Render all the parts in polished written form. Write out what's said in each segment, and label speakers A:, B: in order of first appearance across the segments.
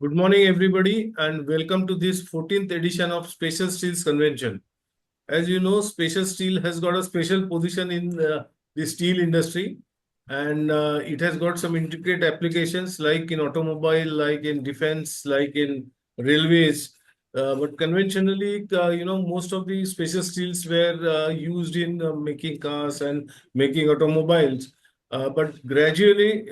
A: Good morning, everybody, and welcome to this 14th edition of Special Steels Convention. As you know, special steel has got a special position in the steel industry, and it has got some intricate applications like in automobile, like in defense, like in railways. But conventionally, most of the special steels were used in making cars and making automobiles. But gradually,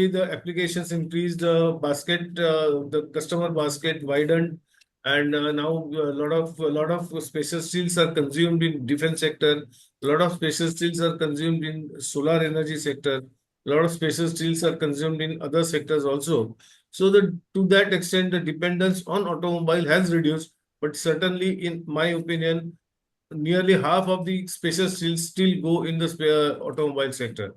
A: the applications increased, the customer basket widened, and now a lot of special steels are consumed in defense sector. A lot of special steels are consumed in solar energy sector. A lot of special steels are consumed in other sectors also. So to that extent, the dependence on automobile has reduced, but certainly, in my opinion, nearly half of the special steels still go in the automobile sector.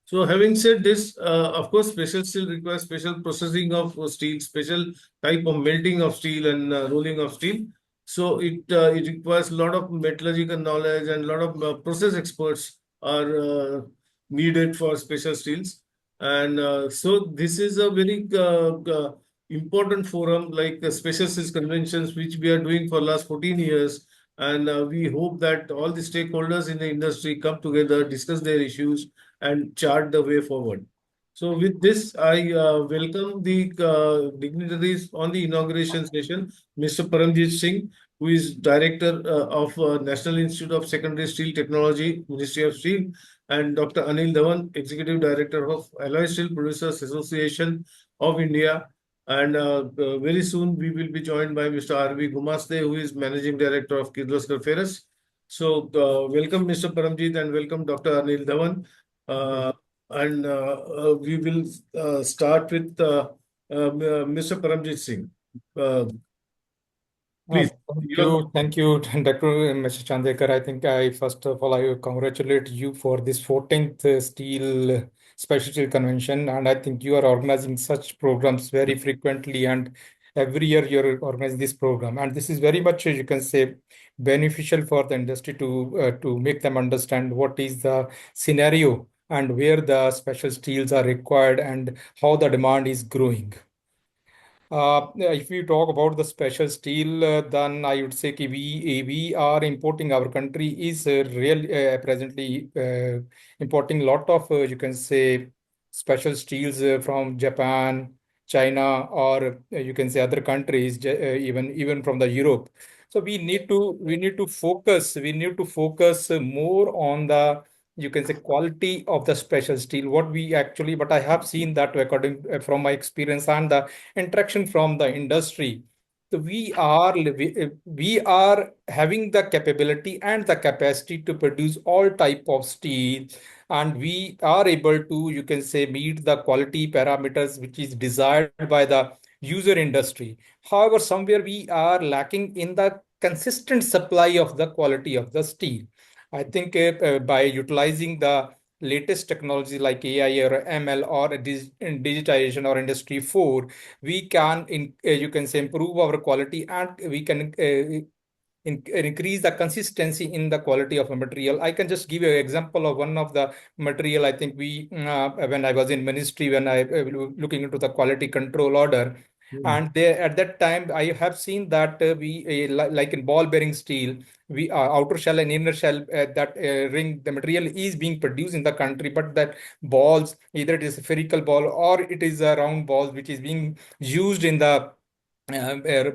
A: So having said this, of course, special steel requires special processing of steel, special type of melting of steel and rolling of steel. So it requires a lot of metallurgical knowledge, and a lot of process experts are needed for special steels. And so this is a very important forum, like special steels conventions, which we are doing for last 14 years. And we hope that all the stakeholders in the industry come together, discuss their issues, and chart the way forward. So with this, I welcome the dignitaries on the inauguration session, Mr. Parmjeet Singh, who is Director of National Institute of Secondary Steel Technology, Ministry of Steel, and Dr. Anil Dhawan, Executive Director of Alloy Steel Producers Association of India. And very soon we will be joined by Mr. R.V. Gumaste, who is Managing Director of Kirloskar Ferrous. So welcome, Mr. Paramjeet, and welcome, Dr. Anil Dhawan. And we will start with Mr. Paramjeet Singh. Please.
B: Thank you, Dr. Mr. Chandekar. I think first of all, I congratulate you for this 14th Steel Special Steel Convention, and I think you are organizing such programs very frequently, and every year you're organizing this program, and this is very much, you can say, beneficial for the industry to make them understand what is the scenario and where the special steels are required and how the demand is growing. If we talk about the special steel, then I would say we are importing, our country is presently importing a lot of, you can say, special steels from Japan, China, or you can say other countries, even from the Europe. So we need to focus more on the, you can say, quality of the special steel. But I have seen that according from my experience and the interaction from the industry. So we are having the capability and the capacity to produce all type of steel, and we are able to, you can say, meet the quality parameters which is desired by the user industry. However, somewhere we are lacking in the consistent supply of the quality of the steel. I think by utilizing the latest technology like AI or ML or digitization or Industry 4, we can, you can say, improve our quality, and we can increase the consistency in the quality of a material. I can just give you an example of one of the material. I think when I was in ministry, when I looking into the quality control order, and there at that time I have seen that like in ball bearing steel, we outer shell and inner shell, that ring, the material is being produced in the country, but that balls, either it is a spherical ball or it is a round ball which is being used in the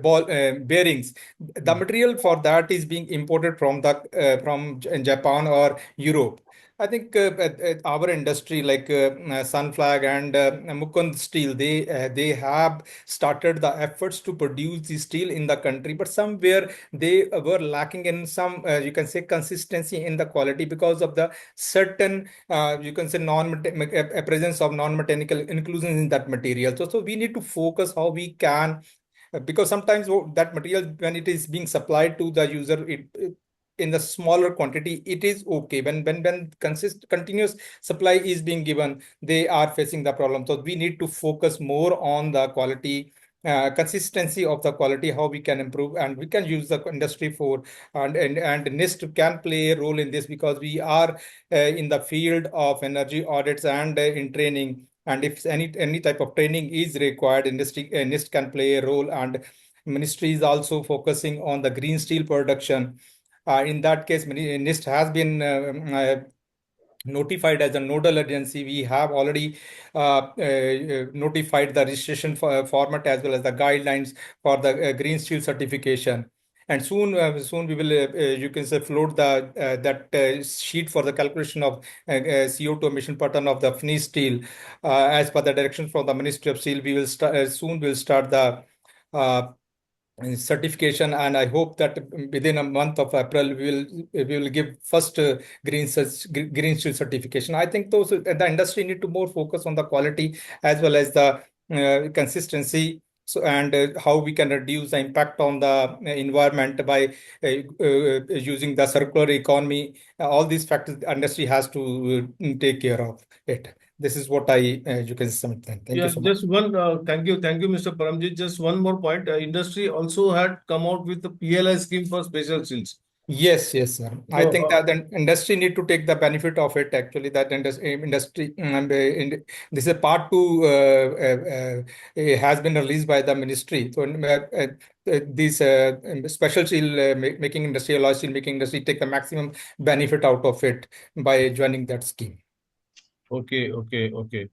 B: ball bearings, the material for that is being imported from from Japan or Europe. I think at our industry like Sunflag and Mukund Steel, they have started the efforts to produce the steel in the country, but somewhere they were lacking in some, you can say, consistency in the quality because of the certain, you can say, presence of non-mechanical inclusions in that material. So we need to focus how we can, because sometimes that material, when it is being supplied to the user, in the smaller quantity, it is okay. When continuous supply is being given, they are facing the problem. So we need to focus more on the quality, consistency of the quality, how we can improve, and we can use the Industry 4, and NIST can play a role in this, because we are in the field of energy audits and in training. And if any type of training is required, industry NIST can play a role, and ministry is also focusing on the green steel production. In that case, NIST has been notified as a nodal agency. We have already notified the registration format as well as the guidelines for the green steel certification. And soon we will, you can say, float the that sheet for the calculation of CO2 emission pattern of the finished steel. As per the direction from the Ministry of Steel, we will soon will start the uh, certification, and I hope that within a month of April we will give first green steel certification. I think those the industry need to more focus on the quality as well as the consistency. So, and how we can reduce the impact on the environment by using the circular economy. All these factors the industry has to take care of it. This is what I you can say. Thank
A: Yeah,
B: you so much.
A: just one, thank you, Mr. Parmjeet. Just one more point. Industry also had come out with the PLI scheme for special seals.
B: Yes, yes, sir. I
A: So,
B: think that the industry need to take the benefit of it. Actually, that industry, this is part two has been released by the ministry. So these special steel making industry, alloy steel making industry, take the maximum benefit out of it by joining that scheme.
A: okay, okay, okay.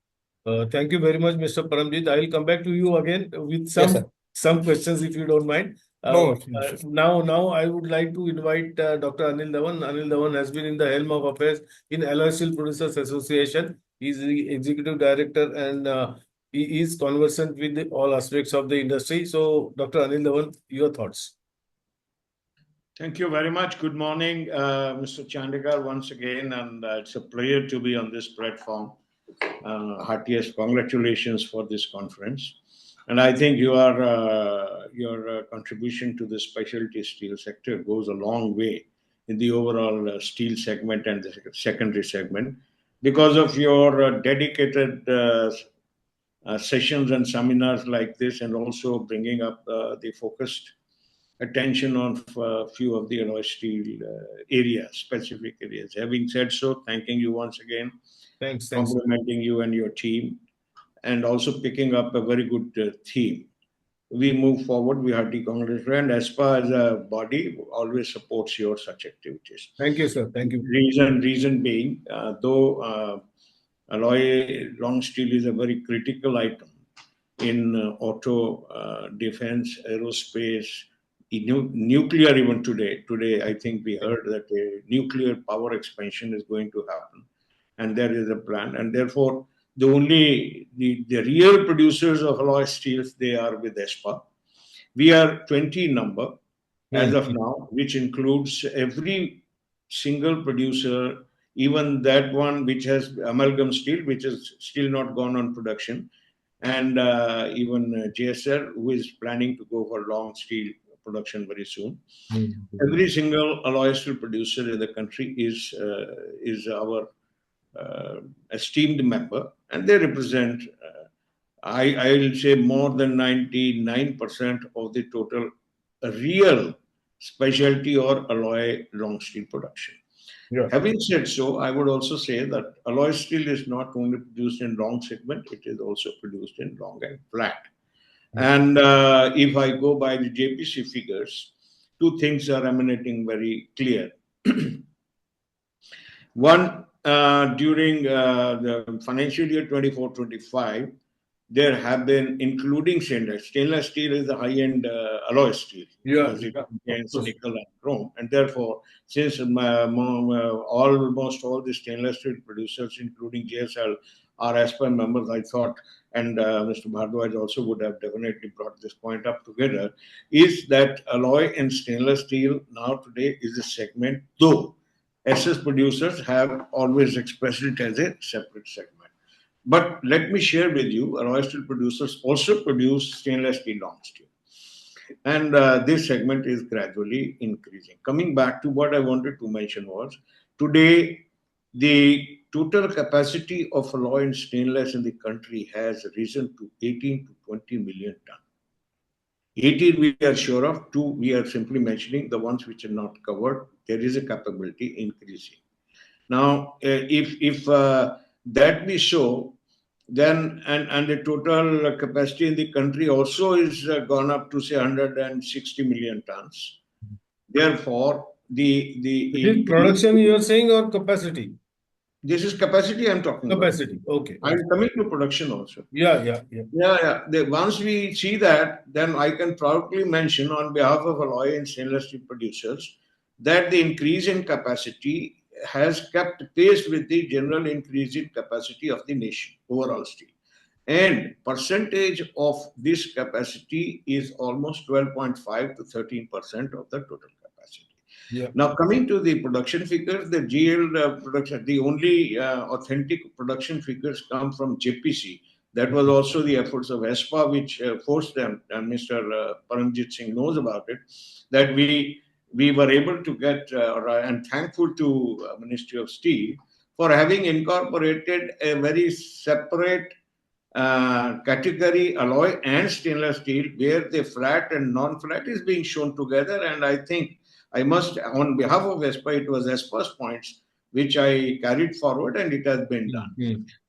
A: Thank you very much, Mr. Paramjit. I will come back to you again with
B: Yes, sir.
A: some questions if you don't mind.
B: No issues.
A: Now I would like to invite Dr. Anil Dhawan. Anil Dhawan has been in the helm of affairs in Alloy Steel Producers Association. He's the executive director and he is conversant with all aspects of the industry. So, Dr. Anil Dhawan, your thoughts.
C: Thank you very much. Good morning, Mr. Chandekar, once again, and it's a pleasure to be on this platform. Heartiest congratulations for this conference. And I think your contribution to the specialty steel sector goes a long way in the overall steel segment and the secondary segment because of your dedicated sessions and seminars like this, and also bringing up the focused attention on a few of the alloy steel areas, specific areas. Having said so, thanking you once again,
A: Thanks.
C: complimenting you and your team, and also picking up a very good theme. We move forward. We heartily congratulate, and ASPA as a body always supports your such activities.
A: Thank you, sir. Thank you.
C: Reason being, though alloy long steel is a very critical item in auto, defense, aerospace, nuclear even today. Today, I think we heard that a nuclear power expansion is going to happen, and there is a plan. And therefore, the real producers of alloy steels, they are with ASPA. We are 20 number as of now, which includes every single producer, even that one which has amalgam steel, which is still not gone on production, and even JSR, who is planning to go for long steel production very soon. Every single alloy steel producer in the country is our esteemed member, and they represent, I will say, more than 99% of the total real specialty or alloy long steel production.
A: Yeah.
C: Having said so, I would also say that alloy steel is not only produced in long segment, it is also produced in long and flat. And if I go by the JPC figures, two things are emanating very clear. One, during the financial year 24-25, there have been, including stainless steel is the high-end alloy steel, because it contains nickel and chrome, and therefore, since almost all the stainless steel producers, including JSL, are ASPA members, I thought, and Mr. Bhardwaj also would have definitely brought this point up together, is that alloy and stainless steel now today is a segment, though SS producers have always expressed it as a separate segment. But let me share with you, alloy steel producers also produce stainless steel long steel. And this segment is gradually increasing. Coming back to what I wanted to mention was, today, the total capacity of alloy and stainless in the country has risen to 18 to 20 million ton. 18 we are sure of, 2 we are simply mentioning the ones which are not covered. There is a capability increasing. Now, if that we show, then and the total capacity in the country also is gone up to say 160 million tons. Therefore,
A: It is production you are saying or capacity?
C: this is capacity I'm talking about.
A: Capacity. Okay.
C: I'm coming to production also.
A: Yeah.
C: Once we see that, then I can proudly mention on behalf of alloy and stainless steel producers that the increase in capacity has kept pace with the general increase in capacity of the nation, overall steel. And percentage of this capacity is almost 12.5 to 13% of the total capacity.
A: Yeah.
C: Now, coming to the production figures, the GL production, the only authentic production figures come from JPC. That was also the efforts of ASPA, which forced them, and Mr. Parmjeet Singh knows about it, that we were able to get, and thankful to Ministry of Steel for having incorporated a very separate category alloy and stainless steel, where the flat and non-flat is being shown together. And I think I must, on behalf of ASPA, it was ASPA's points which I carried forward, and it has been done.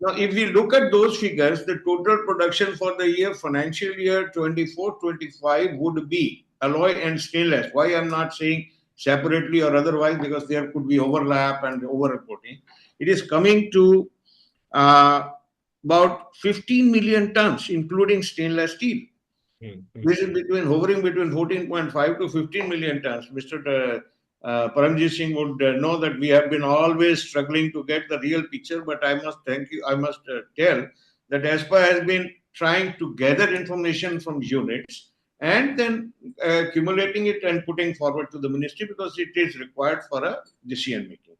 C: Now, if we look at those figures, the total production for the year, financial year 24-25 would be alloy and stainless. Why I'm not saying separately or otherwise, because there could be overlap and over-reporting. It is coming to about 15 million tons, including stainless steel. This is hovering between 14.5 to 15 million tons. Mr. Parmjeet Singh would know that we have been always struggling to get the real picture, but I must tell that ASPA has been trying to gather information from units and then accumulating it and putting forward to the ministry, because it is required for a decision making.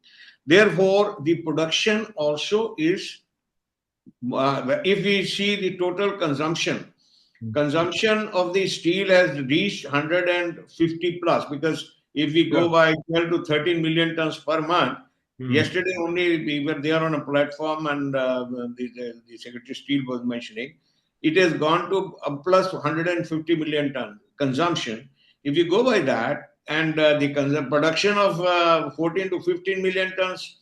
C: Therefore, the production also is, if we see the total consumption of the steel has reached 150 plus, because if we go by 12 to 13 million tons per month, yesterday only we were there on a platform, and the Secretary of Steel was mentioning, it has gone to plus 150 million ton consumption. If you go by that, and the production of 14 to 15 million tons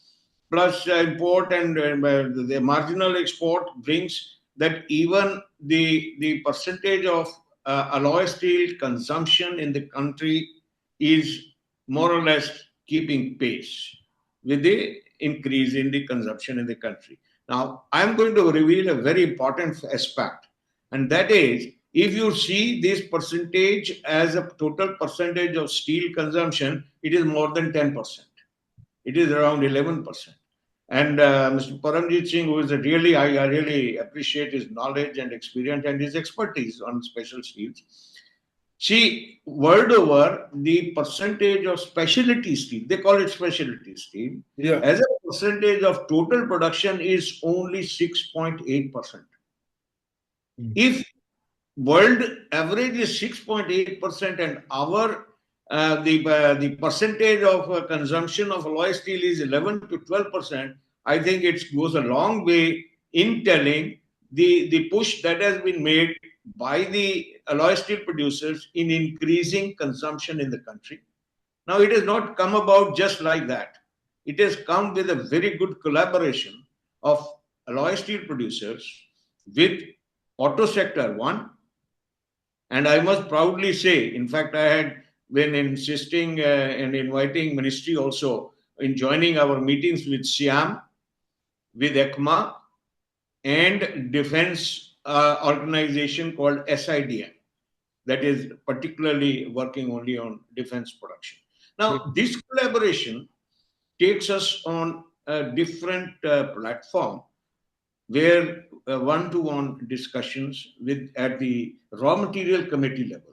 C: plus import and the marginal export brings that even the percentage of alloy steel consumption in the country is more or less keeping pace with the increase in the consumption in the country. Now, I'm going to reveal a very important aspect, and that is, if you see this percentage as a total percentage of steel consumption, it is more than 10%. It is around 11%. And Mr. Parmjeet Singh, who is I really appreciate his knowledge and experience and his expertise on special steels. See, world over, the percentage of specialty steel, they call it specialty steel, as a percentage of total production is only 6.8%. If world average is 6.8% and our the percentage of consumption of alloy steel is 11 to 12%, I think it goes a long way in telling the push that has been made by the alloy steel producers in increasing consumption in the country. Now, it has not come about just like that. It has come with a very good collaboration of alloy steel producers with auto sector, one. And I must proudly say, in fact, I had been insisting and inviting ministry also in joining our meetings with SIAM, with ECMA, and defense organization called SIDM, that is particularly working only on defense production. Now, this collaboration takes us on a different platform, where one-to-one discussions at the raw material committee level.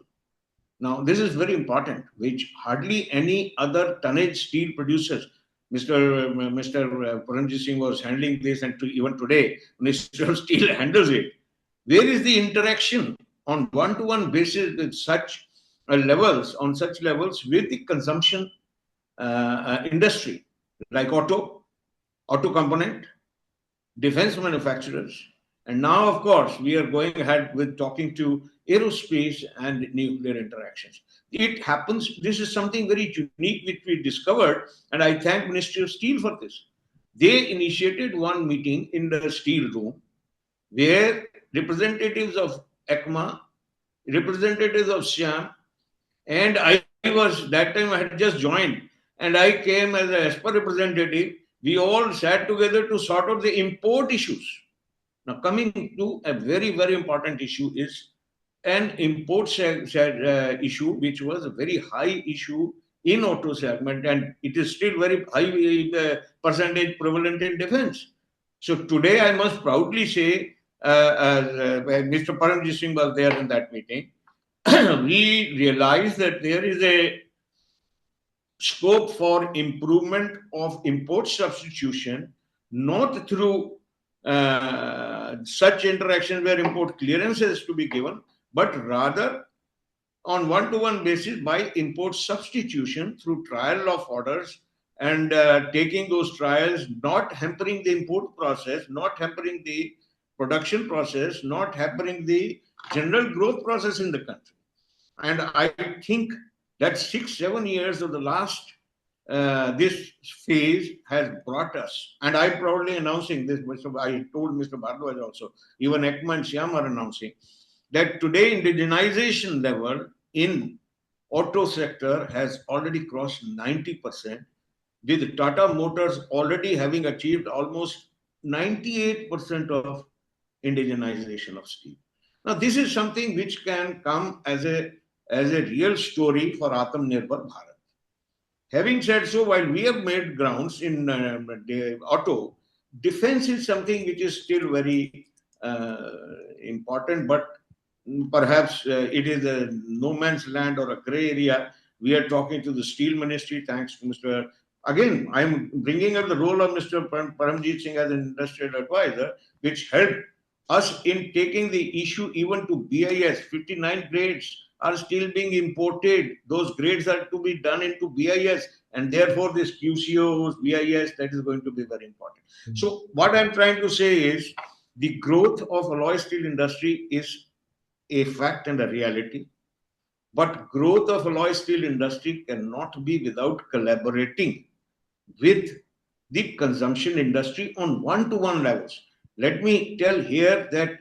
C: Now, this is very important, which hardly any other tonnage steel producers, Mr. Parmjeet Singh was handling this, and even today, Minister of Steel handles it. Where is the interaction on one-to-one basis with such levels with the consumption industry, like auto component, defense manufacturers, and now, of course, we are going ahead with talking to aerospace and nuclear interactions. It happens, this is something very unique which we discovered, and I thank Ministry of Steel for this. They initiated one meeting in the steel room, where representatives of ECMA, representatives of SIAM, and I was, that time I had just joined, and I came as a ASPA representative. We all sat together to sort out the import issues. Now, coming to a very, very important issue is an import issue, which was a very high issue in auto segment, and it is still very high percentage prevalent in defense. So today, I must proudly say, Mr. Parmjeet Singh was there in that meeting. We realized that there is a scope for improvement of import substitution, not through such interactions where import clearance has to be given, but rather on one-to-one basis by import substitution through trial of orders, and taking those trials, not hampering the import process, not hampering the production process, not hampering the general growth process in the country. And I think that 6-7 years of the last this phase has brought us, and I'm proudly announcing this. I told Mr. Bhardwaj also, even ECMA and SIAM are announcing that today indigenization level in auto sector has already crossed 90%, with Tata Motors already having achieved almost 98% of indigenization of steel. Now, this is something which can come as a real story for Atmanirbhar Bharat. Having said so, while we have made grounds in the auto, defense is something which is still very important, but perhaps it is a no man's land or a gray area. We are talking to the Steel Ministry, thanks to Mr. Again, I'm bringing up the role of Mr. Parmjeet Singh as an industrial advisor, which helped us in taking the issue even to BIS. 59 grades are still being imported. Those grades are to be done into BIS, and therefore this QCOs, BIS, that is going to be very important. So what I'm trying to say is the growth of alloy steel industry is a fact and a reality. But growth of alloy steel industry cannot be without collaborating with the consumption industry on one-to-one levels. Let me tell here that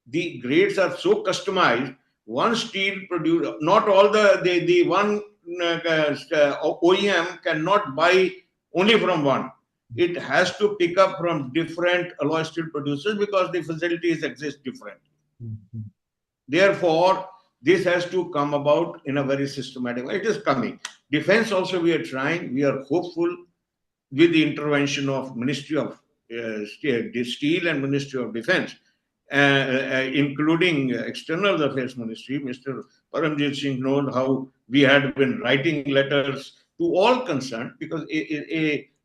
C: the grades are so customized. One steel producer, not all the one OEM cannot buy only from one. It has to pick up from different alloy steel producers because the facilities exist differently. Therefore, this has to come about in a very systematic way. It is coming. Defense also we are trying. We are hopeful with the intervention of Ministry of Steel and Ministry of Defense, including External Affairs Ministry. Mr. Parmjeet Singh knows how we had been writing letters to all concerned, because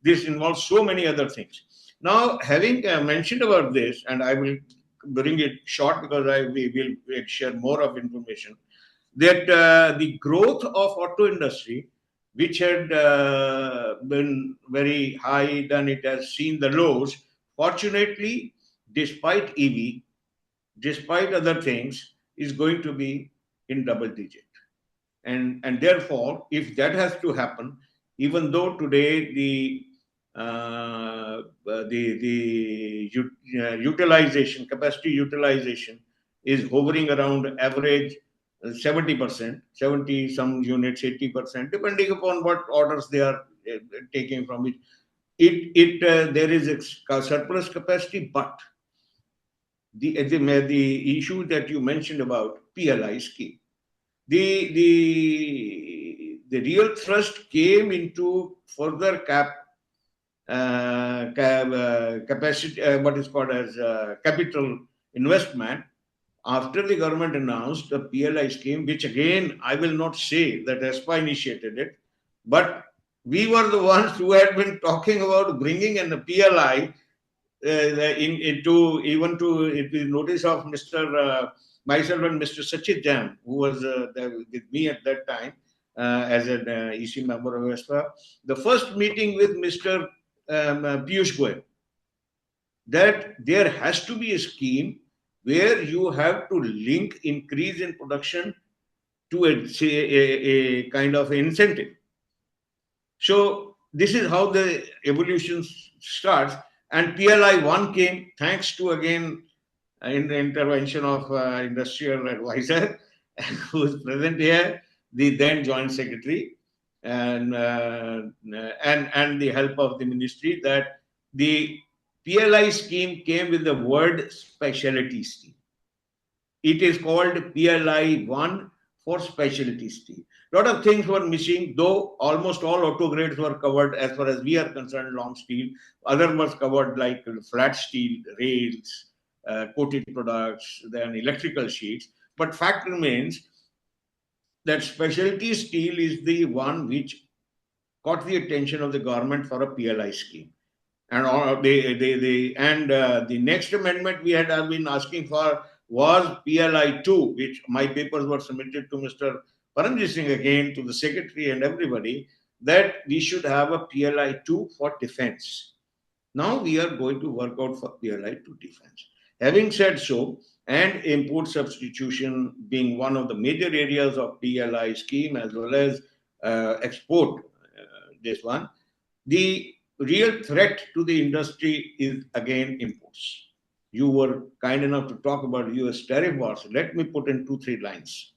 C: this involves so many other things. Now, having mentioned about this, and I will bring it short because we will share more of information, that the growth of auto industry, which had been very high, then it has seen the lows. Fortunately, despite EV, despite other things, is going to be in double digit. And therefore, if that has to happen, even though today the utilization, capacity utilization is hovering around average 70%, 70 some units, 80%, depending upon what orders they are taking from it. There is a surplus capacity, but the issue that you mentioned about PLI scheme, the real thrust came into further capacity, what is called as capital investment, after the government announced the PLI scheme, which again, I will not say that ASPA initiated it, but we were the ones who had been talking about bringing in the PLI into the notice of myself and Mr. Sachit Jam, who was with me at that time as an EC member of ASPA. The first meeting with Mr. Piyush Goyal, that there has to be a scheme where you have to link increase in production to a kind of incentive. So this is how the evolution starts. And PLI 1 came thanks to, again, in the intervention of industrial advisor who is present here, the then joint secretary, and the help of the ministry, that the PLI scheme came with the word specialty steel. It is called PLI 1 for specialty steel. A lot of things were missing, though almost all auto grades were covered as far as we are concerned, long steel. Other was covered like flat steel, rails, coated products, then electrical sheets. But fact remains that specialty steel is the one which caught the attention of the government for a PLI scheme. And the next amendment we had been asking for was PLI 2, which my papers were submitted to Mr. Parmjeet Singh again, to the secretary and everybody, that we should have a PLI 2 for defense. Now we are going to work out for PLI 2 defense. Having said so, and import substitution being one of the major areas of PLI scheme, as well as export, this one, the real threat to the industry is again imports. You were kind enough to talk about US tariff wars. Let me put in 2-3 lines.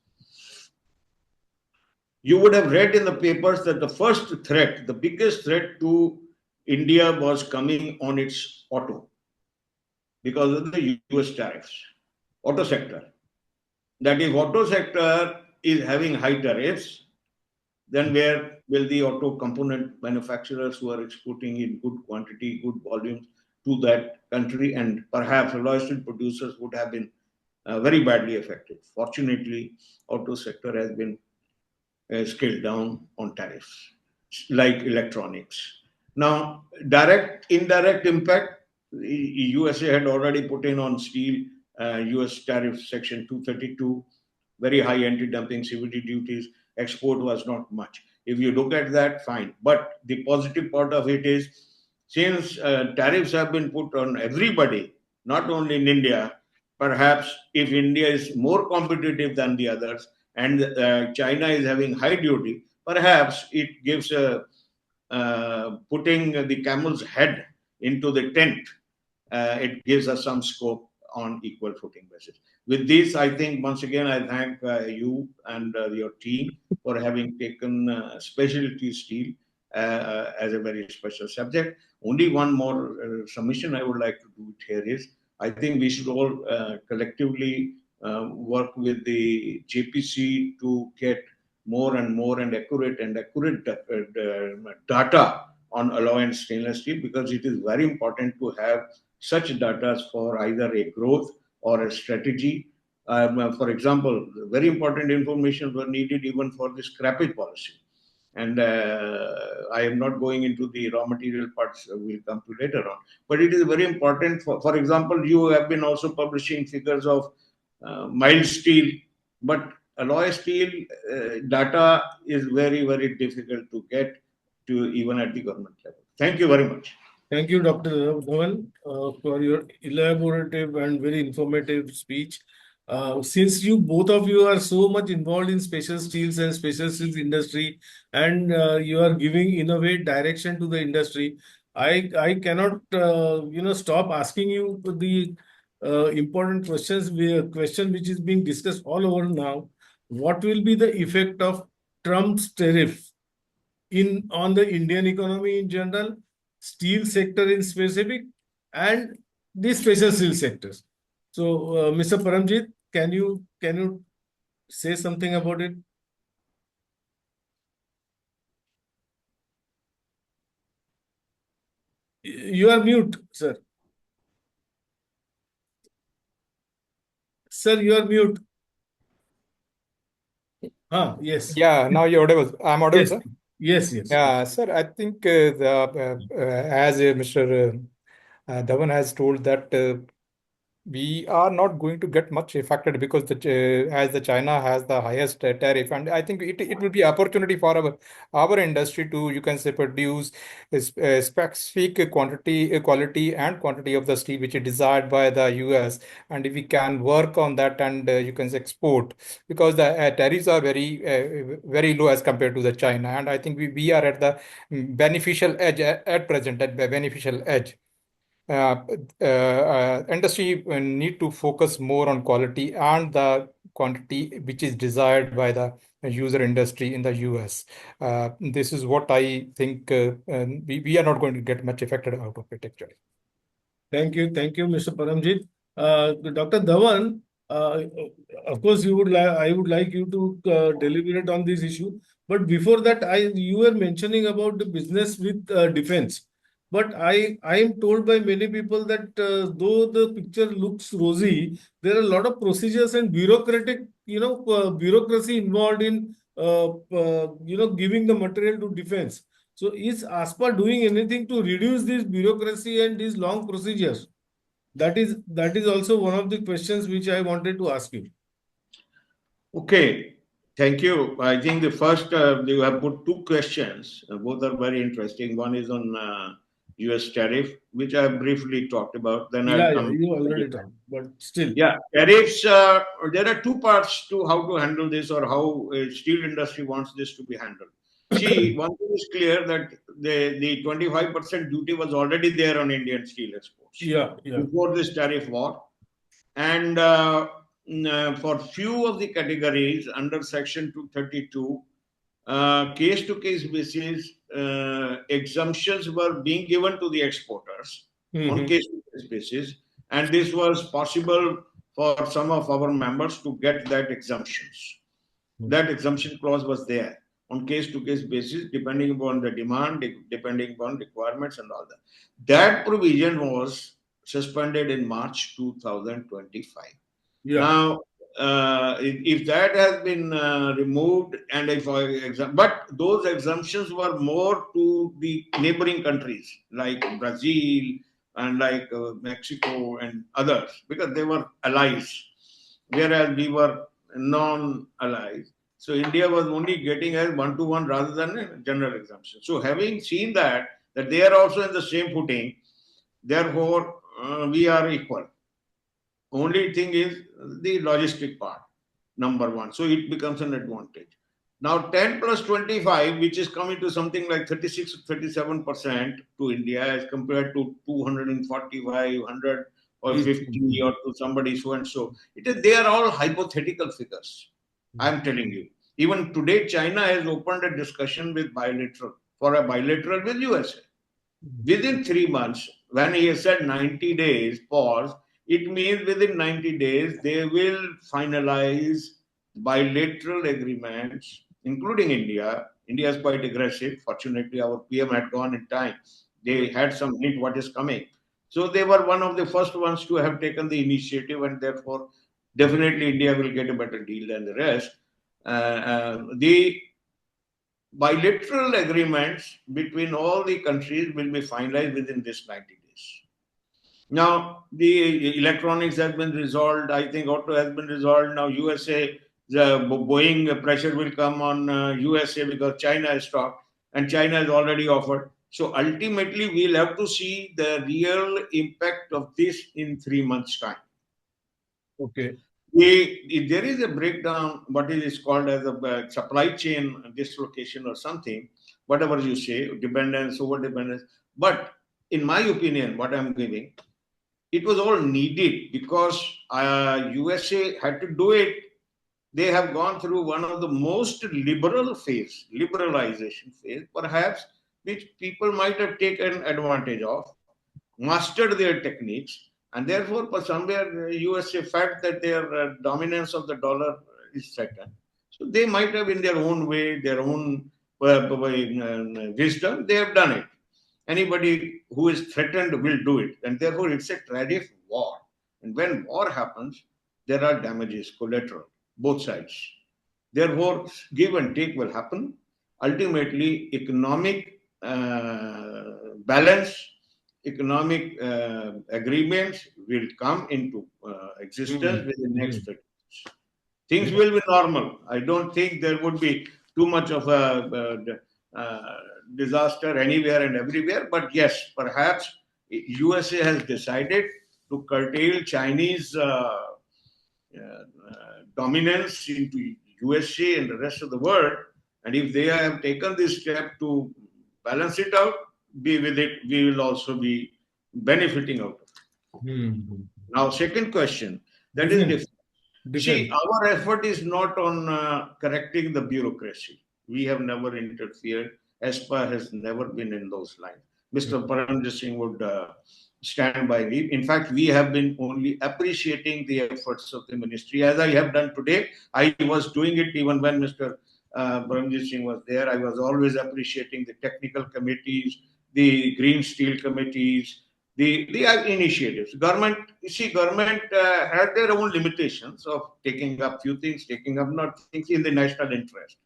C: You would have read in the papers that the first threat, the biggest threat to India was coming on its auto because of the US tariffs, auto sector. That if auto sector is having high tariffs, then where will the auto component manufacturers who are exporting in good quantity, good volumes to that country, and perhaps alloy steel producers would have been very badly affected. Fortunately, auto sector has been scaled down on tariffs, like electronics. Now, direct, indirect impact, USA had already put in on steel, US tariff section 232, very high anti-dumping CVD duties. Export was not much. If you look at that, fine. But the positive part of it is, since tariffs have been put on everybody, not only in India, perhaps if India is more competitive than the others and China is having high duty, perhaps it gives a putting the camel's head into the tent. It gives us some scope on equal footing basis. With this, I think once again I thank you and your team for having taken specialty steel as a very special subject. Only one more submission I would like to do it here is, I think we should all collectively work with the JPC to get more and more and accurate data on alloy and stainless steel, because it is very important to have such data for either a growth or a strategy. For example, very important information were needed even for the scrappage policy. And I am not going into the raw material parts, we'll come to later on. But it is very important. For example, you have been also publishing figures of mild steel, but alloy steel data is very, very difficult to get to even at the government level. Thank you very much.
A: Thank you, Dr. Dhawan, for your elaborative and very informative speech. Since you both of you are so much involved in special steels and special steels industry, and you are giving innovate direction to the industry, I cannot stop asking you the important question which is being discussed all over now. What will be the effect of Trump's tariff on the Indian economy in general, steel sector in specific, and the special steel sectors? So, Mr. Parmjeet, can you say something about it? You are mute, sir. Sir, you are mute. Yes.
B: Yeah, now you're audible. I'm audible,
A: Yes.
B: sir.
A: Yes, yes.
B: Yeah, sir. I think as Mr. Dhawan has told that we are not going to get much affected because as the China has the highest tariff, and I think it will be opportunity for our industry to, you can say, produce a specific quality and quantity of the steel which is desired by the US, and if we can work on that and you can say export, because the tariffs are very low as compared to the China, and I think we are at the beneficial edge at present, at beneficial edge. industry need to focus more on quality and the quantity which is desired by the user industry in the US. This is what I think we are not going to get much affected out of it actually.
A: Thank you, Mr. Paramjit. Dr. Dhawan, of course, I would like you to deliberate on this issue. But before that, you were mentioning about the business with defense. But I am told by many people that though the picture looks rosy, there are a lot of procedures and bureaucracy involved in giving the material to defense. So is ASPA doing anything to reduce this bureaucracy and these long procedures? That is also one of the questions which I wanted to ask you.
C: Okay, thank you. I think the first, you have put two questions. Both are very interesting. One is on US tariff, which I briefly talked about. Then I'll
A: Yeah,
C: come.
A: you already talked, but still.
C: Yeah, tariffs, there are two parts to how to handle this or how steel industry wants this to be handled. See, one thing is clear that the 25% duty was already there on Indian steel exports
A: Yeah.
C: before this tariff war. And for few of the categories under Section 232, case-to-case basis, exemptions were being given to the exporters on case-to-case basis, and this was possible for some of our members to get that exemptions. That exemption clause was there on case-to-case basis, depending upon the demand, depending upon requirements and all that. That provision was suspended in March 2025.
A: Yeah.
C: Now, if that has been removed, and but those exemptions were more to the neighboring countries like Brazil and like Mexico and others, because they were allies, whereas we were non-allies. So India was only getting as one-to-one rather than a general exemption. So having seen that they are also in the same footing, therefore we are equal. Only thing is the logistic part, number one. So it becomes an advantage. Now 10 plus 25, which is coming to something like 36, 37% to India as compared to 245, 100 or 50 or to somebody so and so. They are all hypothetical figures. I'm telling you. Even today, China has opened a discussion with for a bilateral with USA. Within 3 months, when he has said 90 days pause, it means within 90 days, they will finalize bilateral agreements, including India. India is quite aggressive. Fortunately, our PM had gone in time. They had some hint what is coming. So they were one of the first ones to have taken the initiative, and therefore, definitely India will get a better deal than the rest. The bilateral agreements between all the countries will be finalized within this 90 days. Now, the electronics has been resolved. I think auto has been resolved. Now, USA, the Boeing pressure will come on USA because China has stopped and China has already offered. So, ultimately, we'll have to see the real impact of this in 3 months' time.
A: Okay.
C: If there is a breakdown, what is called as a supply chain dislocation or something, whatever you say, dependence, over dependence. But in my opinion, what I'm giving, it was all needed because USA had to do it. They have gone through one of the most liberalization phase, perhaps, which people might have taken advantage of, mastered their techniques, and therefore, for somewhere, USA felt that their dominance of the dollar is threatened. So they might have, in their own way, their own wisdom, they have done it. Anybody who is threatened will do it, and therefore, it's a tragic war. And when war happens, there are damages, collateral, both sides. Therefore, give and take will happen. Ultimately, economic balance, economic agreements will come into existence within the next 30 years. Things will be normal. I don't think there would be too much of a disaster anywhere and everywhere. But yes, perhaps USA has decided to curtail Chinese dominance into USA and the rest of the world. And if they have taken this step to balance it out, be with it, we will also be benefiting out of it. Now, second question, that is
A: Defense.
C: See, our effort is not on correcting the bureaucracy. We have never interfered. ASPA has never been in those lines. Mr. Parmjeet Singh would stand by me. In fact, we have been only appreciating the efforts of the ministry, as I have done today. I was doing it even when Mr. Parmjeet Singh was there. I was always appreciating the technical committees, the green steel committees, the initiatives. Government, you see, government had their own limitations of taking up few things, taking up not things in the national interest.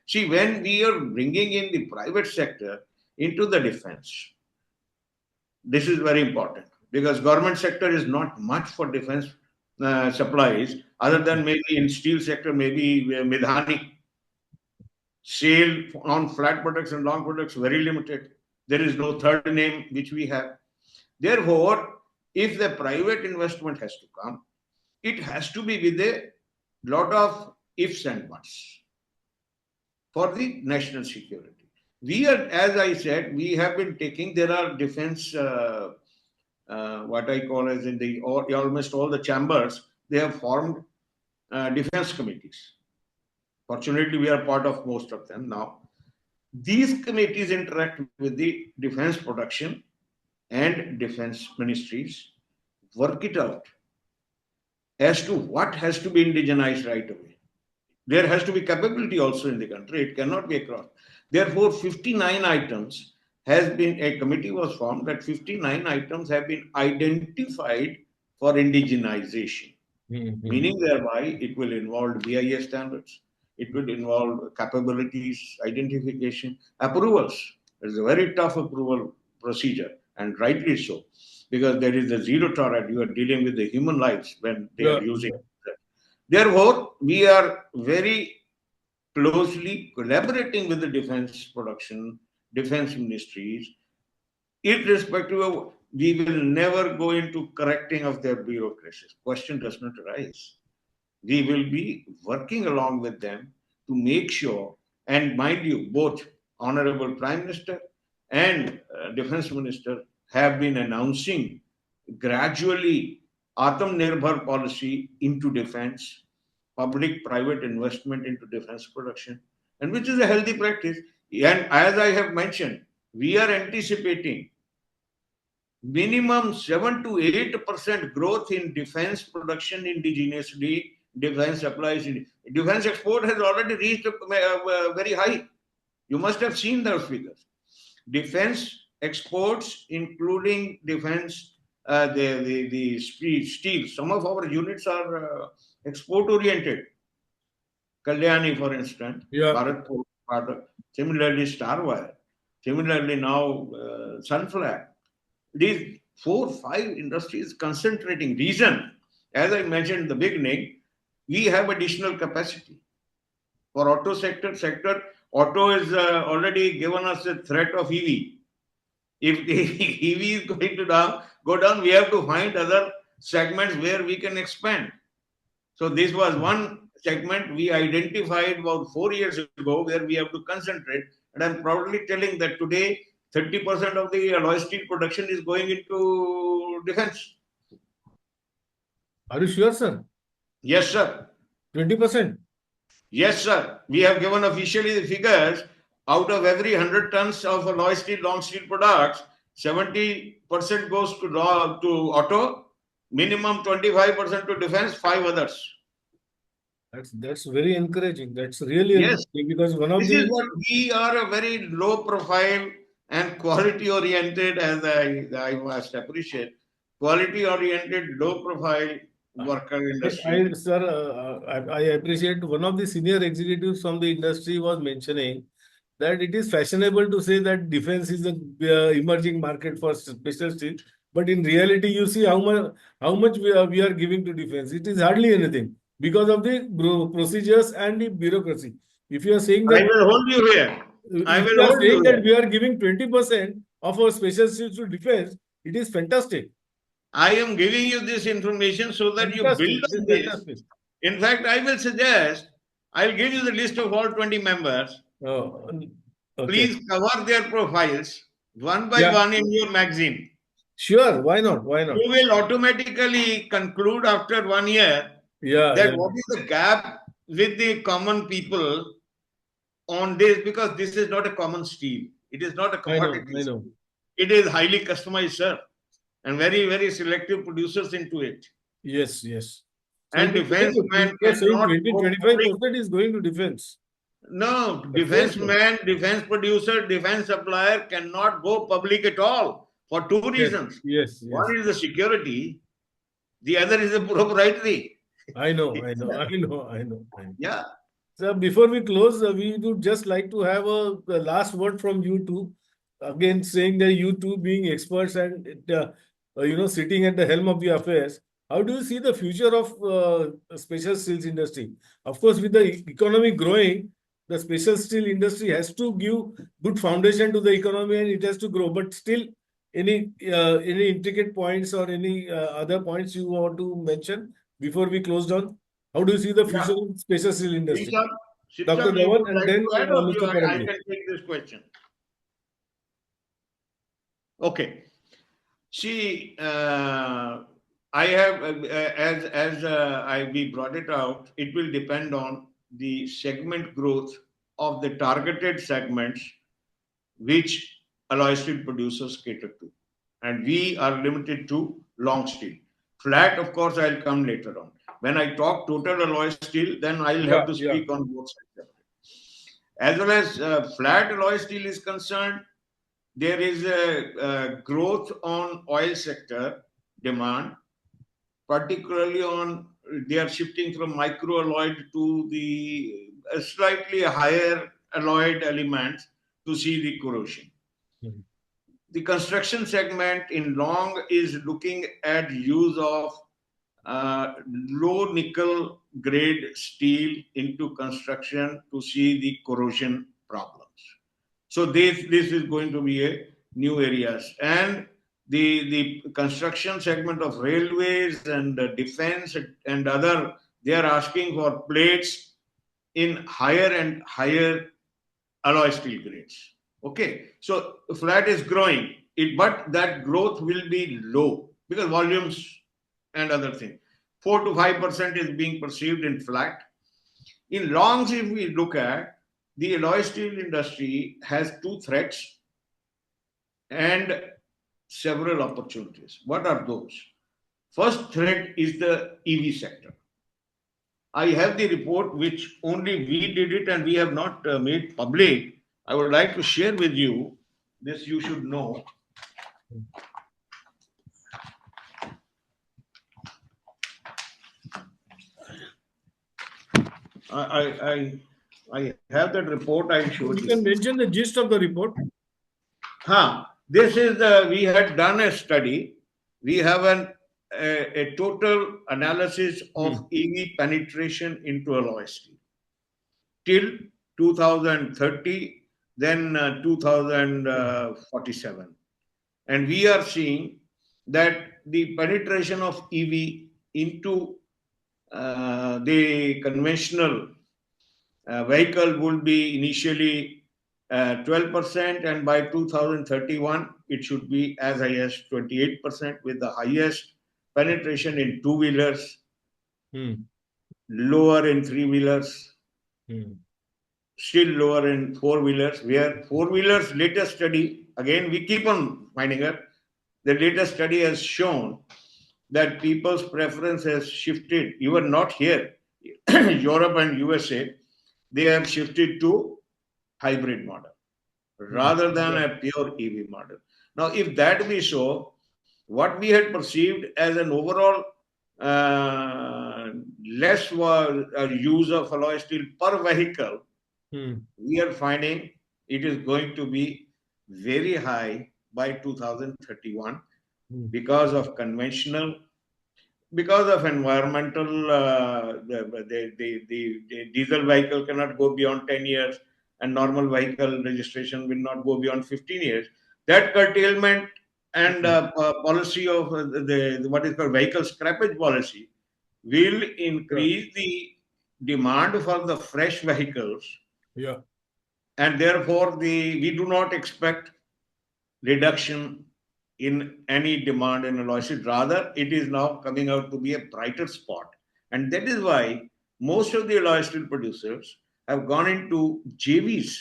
C: See, when we are bringing in the private sector into the defense, this is very important because government sector is not much for defense supplies other than maybe in steel sector, maybe Midhani. Sale on flat products and long products very limited. There is no third name which we have. Therefore, if the private investment has to come, it has to be with a lot of ifs and buts for the national security. We are, as I said, we have been taking, there are defense, what I call as in the almost all the chambers, they have formed defense committees. Fortunately, we are part of most of them now. These committees interact with the defense production and defense ministries, work it out as to what has to be indigenized right away. There has to be capability also in the country. It cannot be across. Therefore, 59 items has been, a committee was formed that 59 items have been identified for indigenization. Meaning thereby it will involve BIS standards. It will involve capabilities, identification, approvals. It's a very tough approval procedure, and rightly so, because there is a zero tolerance. You are dealing with the human lives when they are using it. Therefore, we are very closely collaborating with the defense production, defense ministries, irrespective of, we will never go into correcting of their bureaucracies. Question does not arise. We will be working along with them to make sure, and mind you, both Honorable Prime Minister and Defense Minister have been announcing gradually Atmanirbhar policy into defense, public-private investment into defense production, and which is a healthy practice. And as I have mentioned, we are anticipating minimum 7 to 8% growth in defense production indigenously, defense supplies. Defense export has already reached very high. You must have seen those figures. Defense exports, including defense, the steel. Some of our units are export oriented. Kalyani, for instance, Bharat product. Similarly, Star Wire. Similarly, now Sunflag. These 4-5 industries concentrating. Reason, as I mentioned in the beginning, we have additional capacity. For auto sector, auto is already given us a threat of EV. If the EV is going to go down, we have to find other segments where we can expand. So this was one segment we identified about 4 years ago where we have to concentrate. And I'm proudly telling that today 30% of the alloy steel production is going into defense.
A: Are you sure, sir?
C: Yes, sir.
A: 20%?
C: Yes, sir. We have given officially the figures. Out of every 100 tons of alloy steel, long steel products, 70% goes to auto, minimum 25% to defense, 5 others.
A: That's very encouraging. That's really
C: Yes,
A: encouraging because one of
C: this is what we are, a very low profile and quality oriented, as I must appreciate, quality oriented, low profile worker industry.
A: I appreciate one of the senior executives from the industry was mentioning that it is fashionable to say that defense is an emerging market for special steel, but in reality, you see how much we are giving to defense. It is hardly anything because of the procedures and the bureaucracy. If you are saying that
C: I will hold you here. I will hold you
A: that
C: here.
A: we are giving 20% of our special steels to defense, it is fantastic.
C: I am giving you this information so that you build on this. In fact, I will suggest, I'll give you the list of all 20 members.
A: Okay.
C: Please cover their profiles one by one in your magazine.
A: Sure, why not? Why not?
C: You will automatically conclude after 1 year
A: Yeah,
C: that
A: yeah.
C: what is the gap with the common people on this, because this is not a common steel. It is not a
A: I know,
C: commodity
A: I
C: steel.
A: know.
C: It is highly customized, sir, and very, very selective producers into it.
A: Yes, yes. So
C: And
A: it is
C: defense man
A: you're saying
C: cannot go public.
A: 20-25% is going to defense.
C: No,
A: For
C: defense
A: sure.
C: man, defense producer, defense supplier cannot go public at all for two
A: Yes,
C: reasons.
A: yes,
C: One
A: yes.
C: is the security, the other is the proprietary.
A: I know, I know, I know, I know, I know.
C: Yeah.
A: So before we close, we would just like to have a last word from you two. Again, saying that you two being experts and sitting at the helm of the affairs, how do you see the future of special steels industry? Of course, with the economy growing, the special steel industry has to give good foundation to the economy and it has to grow. But still, any intricate points or any other points you want to mention before we close down? How do you see the future
C: Yeah.
A: of special steel industry? Dr.
C: Shipsham, you
A: Dhawan
C: would
A: and
C: like
A: then
C: to add, or
A: Mr.
C: I
A: Parmjeet.
C: can take this question? Okay. See, I have, we brought it out, it will depend on the segment growth of the targeted segments which alloy steel producers cater to. And we are limited to long steel. Flat, of course, I'll come later on. When I talk total alloy steel, then I'll have to
A: Yeah.
C: speak on both sides. As well as flat alloy steel is concerned, there is a growth on oil sector demand, particularly on they are shifting from microalloyed to the slightly higher alloyed elements to see the corrosion.
A: Mhm.
C: The construction segment in long is looking at use of low nickel grade steel into construction to see the corrosion problems. So this is going to be a new areas. And the construction segment of railways and defense and other, they are asking for plates in higher and higher alloy steel grades. Okay, so flat is growing, but that growth will be low because volumes and other things. 4 to 5% is being perceived in flat. In longs, if we look at, the alloy steel industry has two threats and several opportunities. What are those? First threat is the EV sector. I have the report which only we did it and we have not made public. I would like to share with you. This you should know. I have that report. I'll show
A: You
C: you.
A: can mention the gist of the report.
C: This is we had done a study. We have a total analysis of EV penetration into alloy steel till 2030, then 2047. And we are seeing that the penetration of EV into the conventional vehicle would be initially 12%, and by 2031 it should be as high as 28%, with the highest penetration in two-wheelers, lower in three-wheelers, still lower in four-wheelers, where four-wheelers latest study, again we keep on finding it, the latest study has shown that people's preference has shifted, even not here, Europe and USA, they have shifted to hybrid model rather than a pure EV model. Now, if that be so, what we had perceived as an overall less use of alloy steel per vehicle, we are finding it is going to be very high by 2031 because of conventional, because of environmental, the diesel vehicle cannot go beyond 10 years and normal vehicle registration will not go beyond 15 years. That curtailment and policy of the what is called vehicle scrappage policy will increase the demand for the fresh vehicles.
A: Yeah.
C: And therefore we do not expect reduction in any demand in alloy steel. Rather, it is now coming out to be a brighter spot. And that is why most of the alloy steel producers have gone into JVs.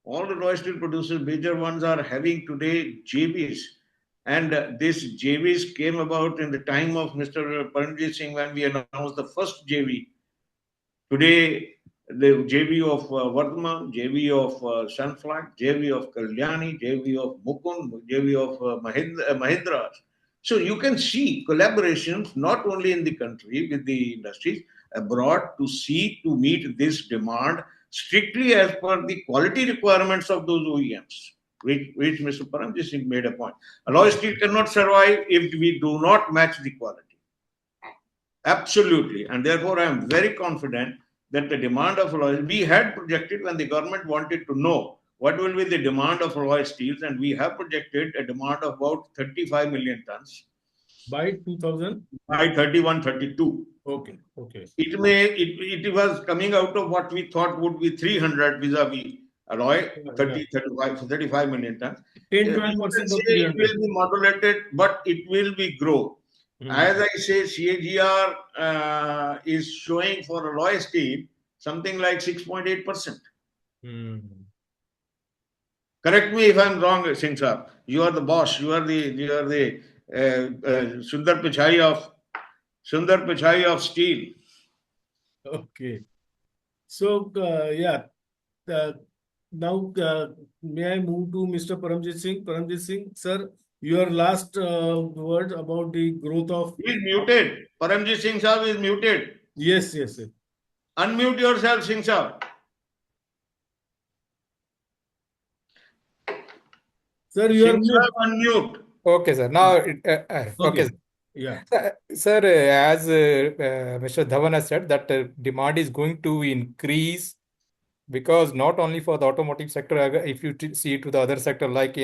C: All the alloy steel producers, major ones, are having today JVs. And this JVs came about in the time of Mr. Parmjeet Singh when we announced the first JV. Today, the JV of Vardhman, JV of Sunflag, JV of Kalyani, JV of Mukund, JV of Mahindra. So you can see collaborations not only in the country with the industries, abroad to meet this demand strictly as per the quality requirements of those OEMs, which Mr. Parmjeet Singh made a point. Alloy steel cannot survive if we do not match the quality. Absolutely. And therefore, I am very confident that the demand of alloy, we had projected when the government wanted to know what will be the demand of alloy steels, and we have projected a demand of about 35 million tons
A: by 2000?
C: by 31, 32.
A: Okay, okay.
C: It was coming out of what we thought would be 300 vis-a-vis alloy, 35 million tons.
A: 10-12% of
C: it will be modulated, but it will be grow. As I say, CAGR is showing for alloy steel something like 6.8%. Correct me if I'm wrong, Singh sir. You are the boss. You are the Sundar Pichai of steel.
A: Okay. So now may I move to Mr. Parmjeet Singh? Parmjeet Singh, sir, your last word about the growth of.
C: He is muted. Parmjeet Singh sir is muted.
A: Yes.
C: Unmute yourself, Singh sir.
A: Sir, you are
C: mute. Unmute.
B: Okay, sir. Now, okay.
A: Yeah.
B: Sir, as Mr. Dhawan has said, that demand is going to increase, because not only for the automotive sector, if you see to the other sector, like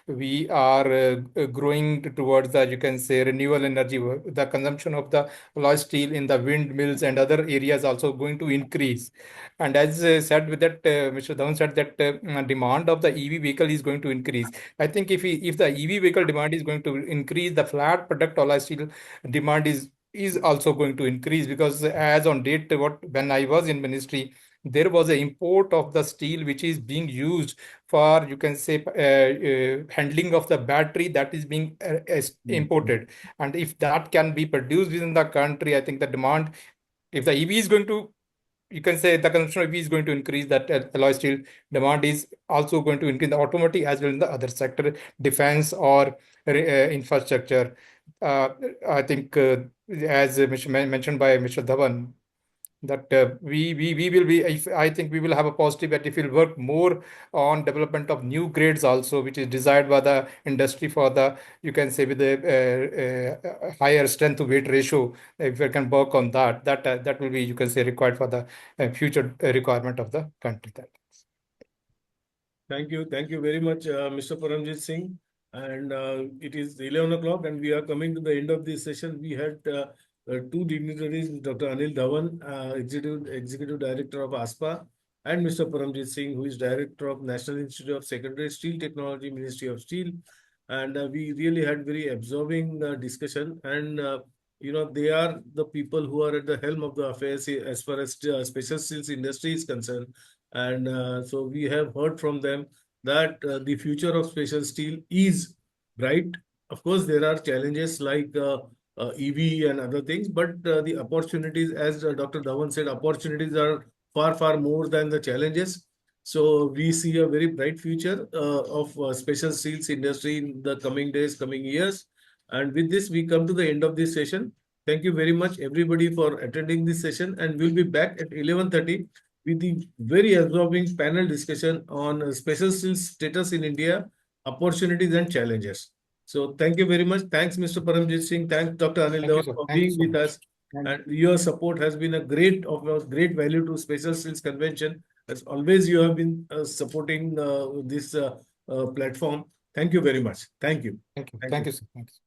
B: we are growing towards the, you can say, renewable energy, the consumption of the alloy steel in the windmills and other areas also going to increase. And as said with that, Mr. Dhawan said that demand of the EV vehicle is going to increase. I think if the EV vehicle demand is going to increase, the flat product alloy steel demand is also going to increase, because as on date, when I was in ministry, there was an import of the steel which is being used for, you can say, handling of the battery, that is being imported. And if that can be produced within the country, I think the demand, if the EV is going to, you can say, the consumption of EV is going to increase, that alloy steel demand is also going to increase, the automotive as well in the other sector, defense or infrastructure. I think as mentioned by Mr. Dhawan, that we will be, I think we will have a positive, that if we'll work more on development of new grades also, which is desired by the industry for the, you can say, with the higher strength to weight ratio, if we can work on that will be, you can say, required for the future requirement of the country.
A: Thank you very much, Mr. Parmjeet Singh. And it is 11 o'clock, and we are coming to the end of this session. We had two dignitaries, Dr. Anil Dhawan, Executive Director of ASPA, and Mr. Parmjeet Singh, who is Director of National Institute of Secondary Steel Technology, Ministry of Steel. And we really had very absorbing discussion. And they are the people who are at the helm of the affairs as far as special steels industry is concerned. And so we have heard from them that the future of special steel is bright. Of course, there are challenges like EV and other things, but the opportunities, as Dr. Dhawan said, opportunities are far more than the challenges. So we see a very bright future of special steels industry in the coming days, coming years. And with this, we come to the end of this session. Thank you very much, everybody, for attending this session. And we'll be back at 11:30 with the very absorbing panel discussion on special steels status in India, opportunities and challenges. So thank you very much. Thanks, Mr. Parmjeet Singh. Thanks, Dr. Anil Dhawan, for being with us. And your support has been of great value to Special Steels Convention. As always, you have been supporting this platform. Thank you very much. Thank you.
B: Thank you, sir. Thanks.